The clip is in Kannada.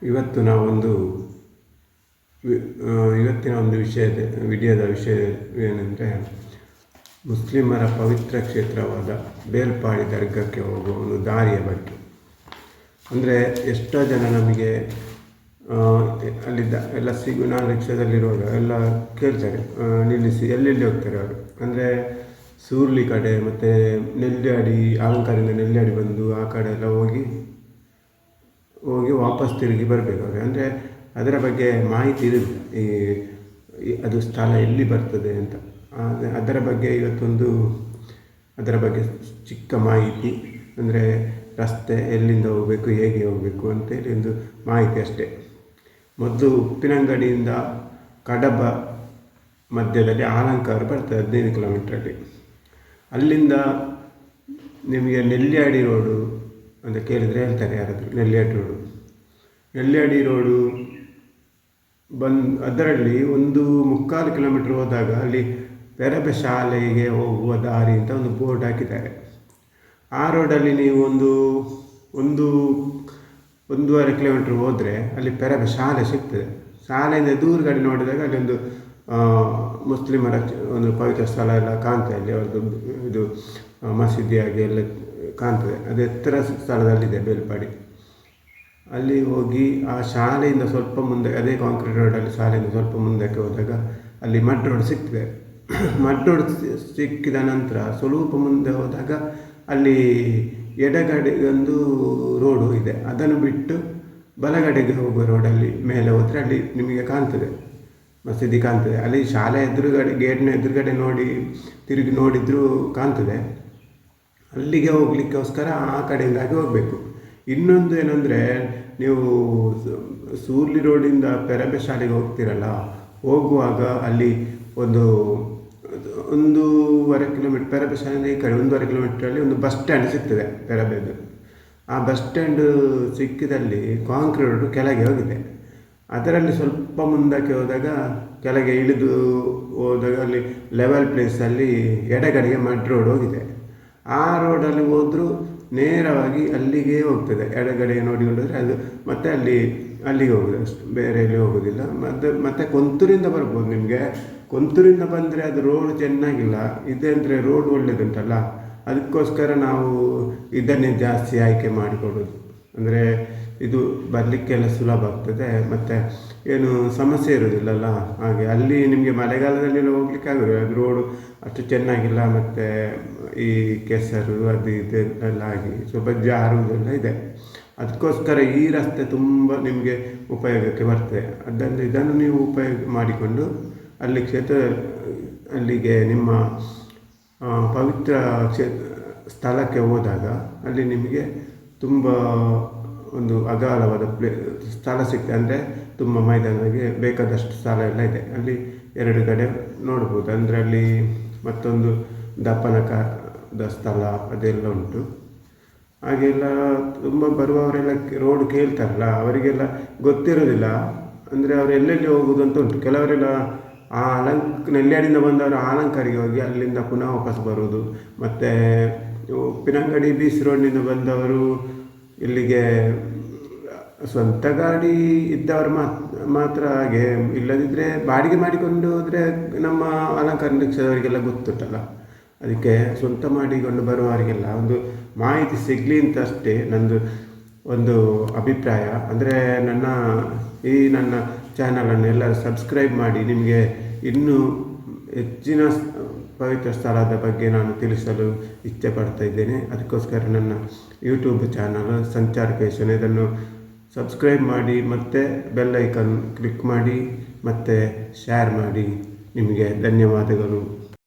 ಇವತ್ತು ನಾವೊಂದು ಇವತ್ತಿನ ಒಂದು ವಿಡಿಯೋದ ವಿಷಯ ಏನೆಂದರೆ, ಮುಸ್ಲಿಮರ ಪವಿತ್ರ ಕ್ಷೇತ್ರವಾದ ಬೇಲ್ಪಾಡಿ ದರ್ಗಕ್ಕೆ ಹೋಗುವ ಒಂದು ದಾರಿಯ ಬಗ್ಗೆ. ಅಂದರೆ ಎಷ್ಟೋ ಜನ ನಮಗೆ ಅಲ್ಲಿದ್ದ ಎಲ್ಲ ನಾನು ರಿಕ್ಷಾದಲ್ಲಿರುವಾಗ ಎಲ್ಲ ಕೇಳ್ತಾರೆ, ನಿಲ್ಲಿಸಿ ಎಲ್ಲೆಲ್ಲಿ ಹೋಗ್ತಾರೆ ಅವರು. ಅಂದರೆ ಸೂರ್ಲಿ ಕಡೆ ಮತ್ತು ನೆಲ್ಯಾಡಿ, ಅಲಂಕಾರದಿಂದ ನೆಲ್ಯಾಡಿ ಬಂದು ಆ ಕಡೆ ಎಲ್ಲ ಹೋಗಿ ವಾಪಸ್ ತಿರುಗಿ ಬರಬೇಕು ಅವ್ರಿಗೆ. ಅಂದರೆ ಅದರ ಬಗ್ಗೆ ಮಾಹಿತಿ ಇರೋದು, ಅದು ಸ್ಥಳ ಎಲ್ಲಿ ಬರ್ತದೆ ಅಂತ. ಅದರ ಬಗ್ಗೆ ಇವತ್ತೊಂದು ಅದರ ಬಗ್ಗೆ ಚಿಕ್ಕ ಮಾಹಿತಿ, ಅಂದರೆ ರಸ್ತೆ ಎಲ್ಲಿಂದ ಹೋಗಬೇಕು, ಹೇಗೆ ಹೋಗಬೇಕು ಅಂತೇಳಿ ಒಂದು ಮಾಹಿತಿ ಅಷ್ಟೇ. ಮೊದಲು ಉಪ್ಪಿನಂಗಡಿಯಿಂದ ಕಡಬ ಮಧ್ಯದಲ್ಲಿ ಅಲಂಕಾರ ಬರ್ತದೆ 15 ಕಿಲೋಮೀಟ್ರಲ್ಲಿ. ಅಲ್ಲಿಂದ ನಿಮಗೆ ನೆಲ್ಯಾಡಿ ರೋಡು ಅಂತ ಕೇಳಿದರೆ ಹೇಳ್ತಾರೆ ಯಾರಾದರೂ. ನೆಲ್ಯಾಡಿ ರೋಡು ಅದರಲ್ಲಿ 1.25 ಕಿಲೋಮೀಟ್ರ್ ಹೋದಾಗ ಅಲ್ಲಿ ಪೆರಬೆ ಶಾಲೆಗೆ ಹೋಗುವ ದಾರಿ ಅಂತ ಒಂದು ಬೋರ್ಡ್ ಹಾಕಿದ್ದಾರೆ. ಆ ರೋಡಲ್ಲಿ ನೀವು 1.5 ಕಿಲೋಮೀಟ್ರ್ ಹೋದರೆ ಅಲ್ಲಿ ಪೆರಬೆ ಶಾಲೆ ಸಿಗ್ತದೆ. ಶಾಲೆಯಿಂದ ದೂರಗಡೆ ನೋಡಿದಾಗ ಅಲ್ಲಿ ಒಂದು ಮುಸ್ಲಿಮರ ಒಂದು ಪವಿತ್ರ ಸ್ಥಳ ಎಲ್ಲ ಕಾಣ್ತದೆ. ಅಲ್ಲಿ ಅವ್ರದ್ದು ಇದು ಮಸೀದಿಯಾಗಿ ಎಲ್ಲ ಕಾಣ್ತದೆ. ಅದು ಎತ್ತರ ಸ್ಥಳದಲ್ಲಿದೆ ಬೇಲ್ಪಾಡಿ. ಅಲ್ಲಿ ಹೋಗಿ ಆ ಶಾಲೆಯಿಂದ ಸ್ವಲ್ಪ ಮುಂದೆ, ಅದೇ ಕಾಂಕ್ರೀಟ್ ರೋಡಲ್ಲಿ ಶಾಲೆಯಿಂದ ಸ್ವಲ್ಪ ಮುಂದಕ್ಕೆ ಹೋದಾಗ ಅಲ್ಲಿ ಮಡ್ ರೋಡ್ ಸಿಗ್ತದೆ. ಮಡ್ ರೋಡ್ ಸಿಕ್ಕಿದ ನಂತರ ಸ್ವಲ್ಪ ಮುಂದೆ ಹೋದಾಗ ಅಲ್ಲಿ ಎಡಗಡೆ ಒಂದು ರೋಡು ಇದೆ. ಅದನ್ನು ಬಿಟ್ಟು ಬಲಗಡೆಗೆ ಹೋಗುವ ರೋಡಲ್ಲಿ ಮೇಲೆ ಹೋದರೆ ಅಲ್ಲಿ ನಿಮಗೆ ಕಾಣ್ತದೆ, ಮಸೀದಿ ಕಾಣ್ತದೆ. ಅಲ್ಲಿ ಶಾಲೆ ಎದುರುಗಡೆ, ಗೇಟ್ನ ಎದುರುಗಡೆ ತಿರುಗಿ ನೋಡಿದರೂ ಕಾಣ್ತದೆ. ಅಲ್ಲಿಗೆ ಹೋಗ್ಲಿಕ್ಕೋಸ್ಕರ ಆ ಕಡೆಯಿಂದಾಗಿ ಹೋಗಬೇಕು. ಇನ್ನೊಂದು ಏನಂದರೆ, ನೀವು ಸೂರ್ಲಿ ರೋಡಿಂದ ಪೆರಬೆ ಶಾಲೆಗೆ ಹೋಗ್ತೀರಲ್ಲ, ಹೋಗುವಾಗ ಅಲ್ಲಿ 1.5 ಕಿಲೋಮೀಟ್ರ್ ಪೆರಬೆ ಶಾಲೆಯಿಂದ ಈ ಕಡೆ 1.5 ಕಿಲೋಮೀಟ್ರಲ್ಲಿ ಒಂದು ಬಸ್ ಸ್ಟ್ಯಾಂಡ್ ಸಿಗ್ತದೆ ಪೆರಬೆದು. ಆ ಬಸ್ ಸ್ಟ್ಯಾಂಡ್ ಸಿಕ್ಕಿದಲ್ಲಿ ಕಾಂಕ್ರೀಟ್ ರೋಡು ಕೆಳಗೆ ಹೋಗಿದೆ. ಅದರಲ್ಲಿ ಸ್ವಲ್ಪ ಮುಂದಕ್ಕೆ ಹೋದಾಗ, ಕೆಳಗೆ ಇಳಿದು ಹೋದಾಗ ಅಲ್ಲಿ ಲೆವೆಲ್ ಪ್ಲೇಸಲ್ಲಿ ಎಡಗಡೆಗೆ ಮಡ್ ರೋಡ್ ಹೋಗಿದೆ. ಆ ರೋಡಲ್ಲಿ ಹೋದರೂ ನೇರವಾಗಿ ಅಲ್ಲಿಗೆ ಹೋಗ್ತದೆ. ಎಡಗಡೆ ನೋಡಿಕೊಂಡ್ರೆ ಅದು ಮತ್ತೆ ಅಲ್ಲಿಗೆ ಹೋಗೋದು ಅಷ್ಟು, ಬೇರೆ ಎಲ್ಲಿ ಹೋಗೋದಿಲ್ಲ. ಮತ್ತೆ ಕೊಂತೂರಿಂದ ಬರ್ಬೋದು. ನಿಮಗೆ ಕೊಂತೂರಿಂದ ಬಂದರೆ ಅದು ರೋಡ್ ಚೆನ್ನಾಗಿಲ್ಲ, ಇದೆ ಅಂದರೆ ರೋಡ್ ಒಳ್ಳೆಯದುಂಟಲ್ಲ, ಅದಕ್ಕೋಸ್ಕರ ನಾವು ಇದನ್ನೇ ಜಾಸ್ತಿ ಆಯ್ಕೆ ಮಾಡಿಕೊಡೋದು. ಅಂದರೆ ಇದು ಬರಲಿಕ್ಕೆಲ್ಲ ಸುಲಭ ಆಗ್ತದೆ, ಮತ್ತು ಏನು ಸಮಸ್ಯೆ ಇರೋದಿಲ್ಲಲ್ಲ. ಹಾಗೆ ಅಲ್ಲಿ ನಿಮಗೆ ಮಳೆಗಾಲದಲ್ಲೆಲ್ಲ ಹೋಗ್ಲಿಕ್ಕೆ ಆಗೋದು, ಅದು ರೋಡು ಅಷ್ಟು ಚೆನ್ನಾಗಿಲ್ಲ, ಮತ್ತು ಈ ಕೆಸರು ಅದು ಇದೆಲ್ಲ ಆಗಿ ಸ್ವಲ್ಪ ಜಾರುವುದೆಲ್ಲ ಇದೆ. ಅದಕ್ಕೋಸ್ಕರ ಈ ರಸ್ತೆ ತುಂಬ ನಿಮಗೆ ಉಪಯೋಗಕ್ಕೆ ಬರ್ತದೆ. ಇದನ್ನು ನೀವು ಉಪಯೋಗ ಮಾಡಿಕೊಂಡು ಅಲ್ಲಿಗೆ ನಿಮ್ಮ ಪವಿತ್ರ ಸ್ಥಳಕ್ಕೆ ಹೋದಾಗ ಅಲ್ಲಿ ನಿಮಗೆ ತುಂಬ ಒಂದು ಅಗಾಲವಾದ ಸ್ಥಳ ಸಿಗ್ತದೆ. ಅಂದರೆ ತುಂಬ ಮೈದಾನಕ್ಕೆ ಬೇಕಾದಷ್ಟು ಸ್ಥಳ ಎಲ್ಲ ಇದೆ. ಅಲ್ಲಿ 2 ಕಡೆ ನೋಡ್ಬೋದು. ಅಂದರೆ ಅಲ್ಲಿ ಮತ್ತೊಂದು ದಪ್ಪನದ ಸ್ಥಳ ಅದೆಲ್ಲ ಉಂಟು. ಹಾಗೆಲ್ಲ ತುಂಬ ಬರುವವರೆಲ್ಲ ರೋಡ್ ಕೇಳ್ತಾರಲ್ಲ, ಅವರಿಗೆಲ್ಲ ಗೊತ್ತಿರೋದಿಲ್ಲ. ಅಂದರೆ ಅವರು ಎಲ್ಲೆಲ್ಲಿ ಹೋಗೋದು ಅಂತ ಉಂಟು. ಕೆಲವರೆಲ್ಲ ನೆಲ್ಯಾಡಿಂದ ಬಂದವರು ಅಲಂಕಾರಿಗೆ ಹೋಗಿ ಅಲ್ಲಿಂದ ಪುನಃ ವಾಪಸ್ ಬರುವುದು. ಮತ್ತು ಉಪ್ಪಿನಂಗಡಿ BC ರೋಡ್ನಿಂದ ಬಂದವರು ಇಲ್ಲಿಗೆ ಸ್ವಂತ ಗಾಡಿ ಇದ್ದವರು ಮಾತ್ರ ಹಾಗೆ, ಇಲ್ಲದಿದ್ದರೆ ಬಾಡಿಗೆ ಮಾಡಿಕೊಂಡು ಹೋದರೆ ನಮ್ಮ ಅಲಂಕಾರ ರಿಕ್ಷಾದವರಿಗೆಲ್ಲ ಗೊತ್ತುಂಟಲ್ಲ. ಅದಕ್ಕೆ ಸ್ವಂತ ಮಾಡಿಕೊಂಡು ಬರುವವರಿಗೆಲ್ಲ ಒಂದು ಮಾಹಿತಿ ಸಿಗಲಿ ಅಂತ ಅಷ್ಟೇ ನಂದು ಒಂದು ಅಭಿಪ್ರಾಯ. ಅಂದರೆ ನನ್ನ ಚಾನಲನ್ನು ಎಲ್ಲರೂ ಸಬ್ಸ್ಕ್ರೈಬ್ ಮಾಡಿ, ನಿಮಗೆ ಇನ್ನೂ ಹೆಚ್ಚಿನ ಪವಿತ್ರ ಸ್ಥಳದ ಬಗ್ಗೆ ನಾನು ತಿಳಿಸಲು ಇಚ್ಛೆ ಪಡ್ತಾ ಇದ್ದೇನೆ. ಅದಕ್ಕೋಸ್ಕರ ನನ್ನ ಯೂಟ್ಯೂಬ್ ಚಾನಲ್ ಸಂಚಾರ ಕ್ರಿಯೇಷನ್, ಇದನ್ನು ಸಬ್ಸ್ಕ್ರೈಬ್ ಮಾಡಿ, ಮತ್ತು ಬೆಲ್ ಐಕಾನ್ ಕ್ಲಿಕ್ ಮಾಡಿ, ಮತ್ತು ಶೇರ್ ಮಾಡಿ. ನಿಮಗೆ ಧನ್ಯವಾದಗಳು.